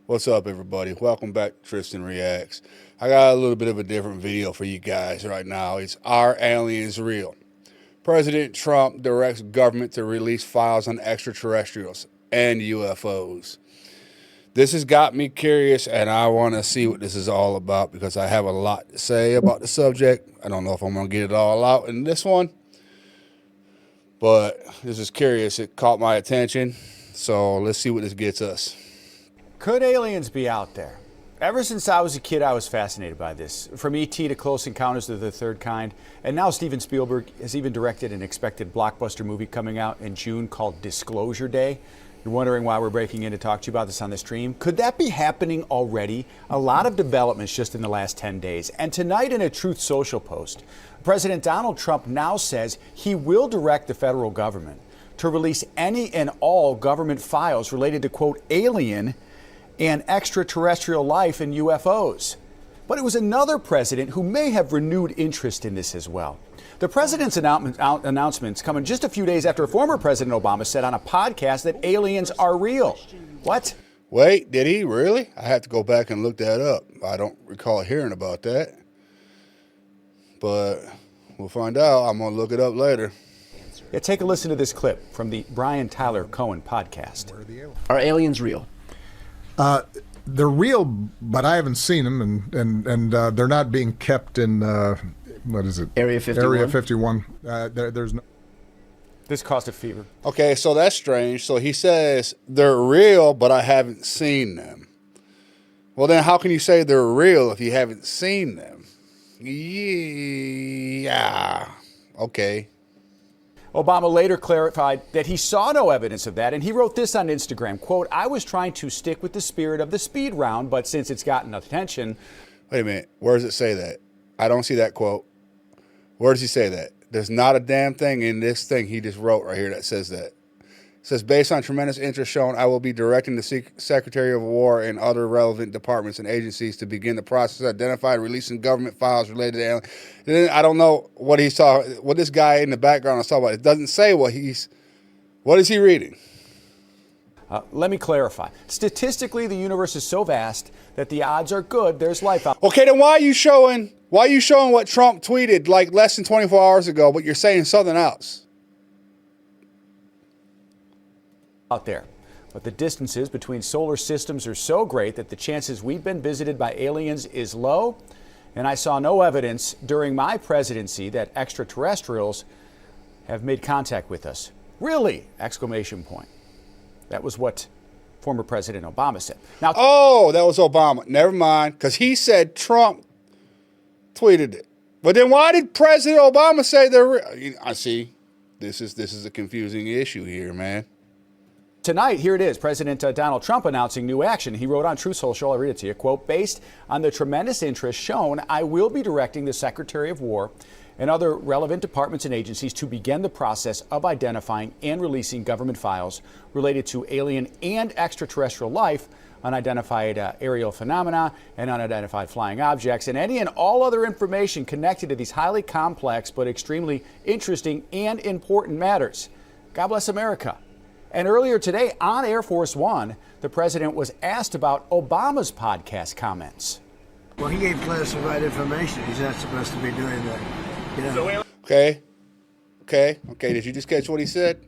What's up, everybody? Welcome back to Tristan Reacts. I got a little bit of a different video for you guys right now. It's Are Aliens Real? President Trump directs government to release files on extraterrestrials and UFOs. This has got me curious, and I want to see what this is all about because I have a lot to say about the subject. I don't know if I'm going to get it all out in this one, but this is curious. It caught my attention, so let's see what this gets us. Could aliens be out there? Ever since I was a kid, I was fascinated by this. From E.T. to Close Encounters of the Third Kind. And now Steven Spielberg has even directed an expected blockbuster movie coming out in June called Disclosure Day. You're wondering why we're breaking in to talk to you about this on the stream? Could that be happening already? A lot of developments just in the last 10 days. And tonight in a Truth Social post, President Donald Trump now says he will direct the federal government to release any and all government files related to, quote, alien and extraterrestrial life in UFOs. But it was another president who may have renewed interest in this as well. The president's announcements coming just a few days after former President Obama said on a podcast that aliens are real. What? Wait, did he really? I have to go back and look that up. I don't recall hearing about that. But we'll find out. I'm going to look it up later. Yeah, take a listen to this clip from the Brian Tyler Cohen podcast. Are aliens real? They're real, but I haven't seen them, and they're not being kept in what is it? Area 51. Area 51. There's no. This caused a fever. Okay, so that's strange. So he says they're real, but I haven't seen them. Well, then how can you say they're real if you haven't seen them? Yeah. Okay. Obama later clarified that he saw no evidence of that, and he wrote this on Instagram, quote, I was trying to stick with the spirit of the speed round, but since it's gotten attention. Wait a minute. Where does it say that? I don't see that quote. Where does he say that? There's not a damn thing in this thing he just wrote right here that says that. It says, based on tremendous interest shown, I will be directing the Secretary of War and other relevant departments and agencies to begin the process of identifying and releasing government files related to aliens. Then I don't know what he's talking, what this guy in the background is talking about. It doesn't say what is he reading? Let me clarify. Statistically, the universe is so vast that the odds are good there's life out. Okay, then why are you showing what Trump tweeted like less than 24 hours ago, but you're saying something else? Out there. But the distances between solar systems are so great that the chances we've been visited by aliens is low. And I saw no evidence during my presidency that extraterrestrials have made contact with us. Really? Exclamation point. That was what former President Obama said. Now, oh, that was Obama. Never mind, because he said Trump tweeted it. But then why did President Obama say they're real? I see. This is a confusing issue here, man. tonight, here it is, President Donald Trump announcing new action. He wrote on Truth Social, I'll read it to you, quote, based on the tremendous interest shown, I will be directing the Secretary of War and other relevant departments and agencies to begin the process of identifying and releasing government files related to alien and extraterrestrial life, unidentified aerial phenomena, and unidentified flying objects, and any and all other information connected to these highly complex but extremely interesting and important matters. God bless America. And earlier today on Air Force One, the president was asked about Obama's podcast comments. Well, he gave classified information. He's not supposed to be doing that. You know? Okay. Did you just catch what he said?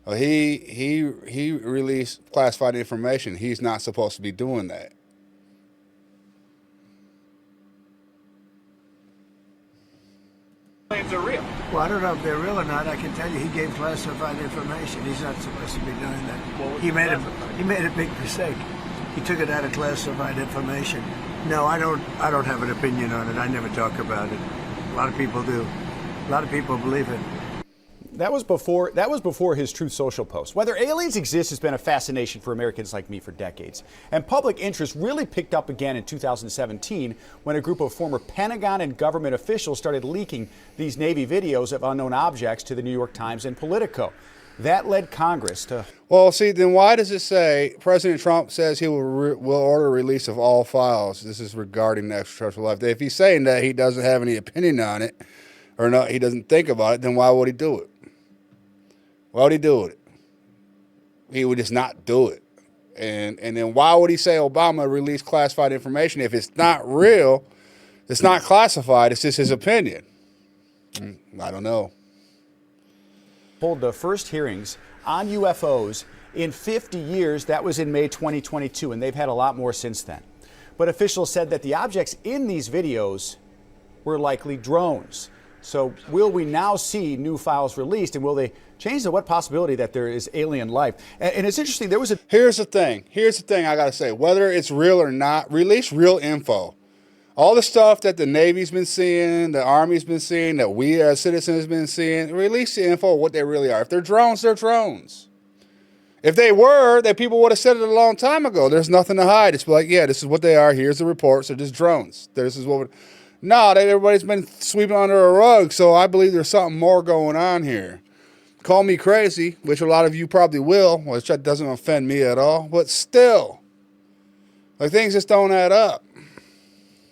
He released classified information. He's not supposed to be doing that. Aliens are real. Well, I don't know if they're real or not. I can tell you he gave classified information. He's not supposed to be doing that. He made a big mistake. He took it out of classified information. No, I don't have an opinion on it. I never talk about it. A lot of people do. A lot of people believe it. That was before his Truth Social post. Whether aliens exist has been a fascination for Americans like me for decades. And public interest really picked up again in 2017 when a group of former Pentagon and government officials started leaking these Navy videos of unknown objects to the New York Times and Politico. That led Congress to... Well, see, then why does it say President Trump says he will order release of all files? This is regarding the extraterrestrial life. If he's saying that he doesn't have any opinion on it, or no, he doesn't think about it, then why would he do it? Why would he do it? He would just not do it. And then why would he say Obama released classified information if it's not real? It's not classified. It's just his opinion. I don't know. Hold the first hearings on UFOs in 50 years. That was in May 2022, and they've had a lot more since then. But officials said that the objects in these videos were likely drones. So will we now see new files released, and will they change the what possibility that there is alien life? And it's interesting, there was a... Here's the thing I got to say. Whether it's real or not, release real info. All the stuff that the Navy's been seeing, the Army's been seeing, that we as citizens have been seeing, release the info of what they really are. If they're drones, they're drones. If they were, then people would have said it a long time ago. There's nothing to hide. It's like, yeah, this is what they are. Here's the reports. They're just drones. This is what... No, everybody's been sweeping under a rug, so I believe there's something more going on here. Call me crazy, which a lot of you probably will, which that doesn't offend me at all, but still, like, things just don't add up.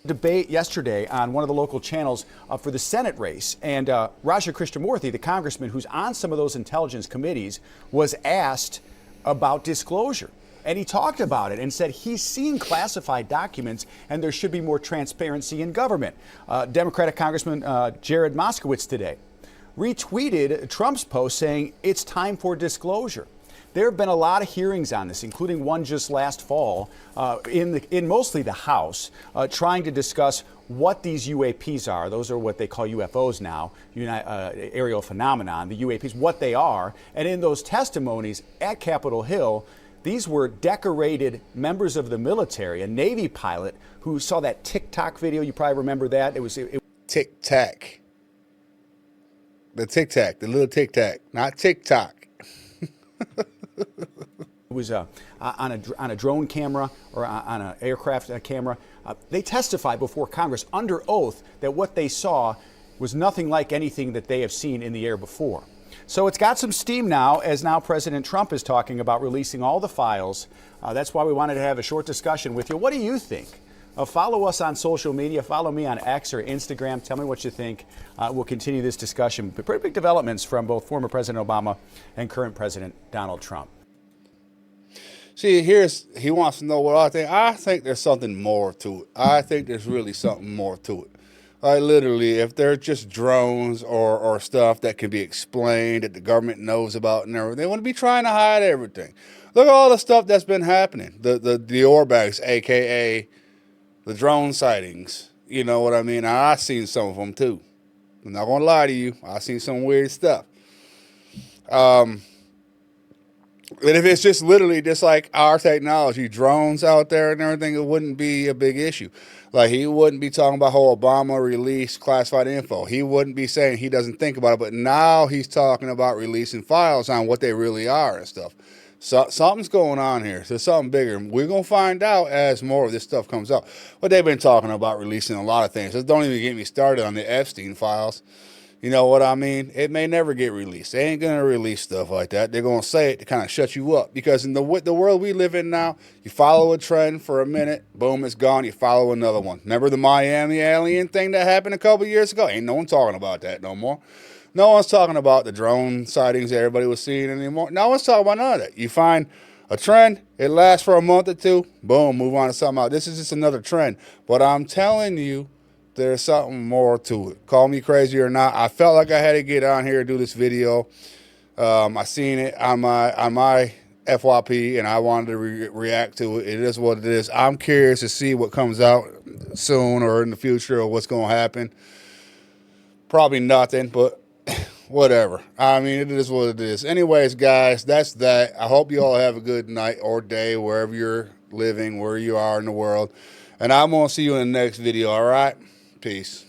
Debate yesterday on one of the local channels for the Senate race, and Raja Krishnamurthy, the congressman who's on some of those intelligence committees, was asked about disclosure. And he talked about it and said he's seen classified documents and there should be more transparency in government. Democratic Congressman Jared Moskowitz today retweeted Trump's post saying it's time for disclosure. There have been a lot of hearings on this, including one just last fall in mostly the House, trying to discuss what these UAPs are. Those are what they call UFOs now, aerial phenomenon, the UAPs, what they are. And in those testimonies at Capitol Hill, these were decorated members of the military, a Navy pilot who saw that TikTok video. You probably remember that. It was Tic-tac. The tic-tac, the little tic-tac, not TikTok. It was on a drone camera or on an aircraft camera. They testified before Congress under oath that what they saw was nothing like anything that they have seen in the air before. So it's got some steam now, as now President Trump is talking about releasing all the files. That's why we wanted to have a short discussion with you. What do you think? Follow us on social media. Follow me on X or Instagram. Tell me what you think. We'll continue this discussion. But pretty big developments from both former President Obama and current President Donald Trump. See, he wants to know what I think. I think there's something more to it. I think there's really something more to it. Like, literally, if they're just drones or stuff that can be explained, that the government knows about and everything, they wouldn't be trying to hide everything. Look at all the stuff that's been happening. The Orbags, a.k.a. the drone sightings. You know what I mean? I've seen some of them, too. I'm not going to lie to you. I've seen some weird stuff. And if it's just literally just like our technology, drones out there and everything, it wouldn't be a big issue. Like, he wouldn't be talking about how Obama released classified info. He wouldn't be saying he doesn't think about it, but now he's talking about releasing files on what they really are and stuff. So something's going on here. There's something bigger. We're going to find out as more of this stuff comes out. But they've been talking about releasing a lot of things. Just don't even get me started on the Epstein files. You know what I mean? It may never get released. They ain't going to release stuff like that. They're going to say it to kind of shut you up. Because in the world we live in now, you follow a trend for a minute, boom, it's gone. You follow another one. Remember the Miami alien thing that happened a couple years ago? Ain't no one talking about that no more. No one's talking about the drone sightings that everybody was seeing anymore. No one's talking about none of that. You find a trend, it lasts for a month or two, boom, move on to something else. This is just another trend. But I'm telling you, there's something more to it. Call me crazy or not. I felt like I had to get on here and do this video. I seen it on my FYP, and I wanted to react to it. It is what it is. I'm curious to see what comes out soon or in the future or what's going to happen. Probably nothing, but whatever. I mean, it is what it is. Anyways, guys, that's that. I hope you all have a good night or day wherever you're living, where you are in the world. And I'm going to see you in the next video, all right? Peace.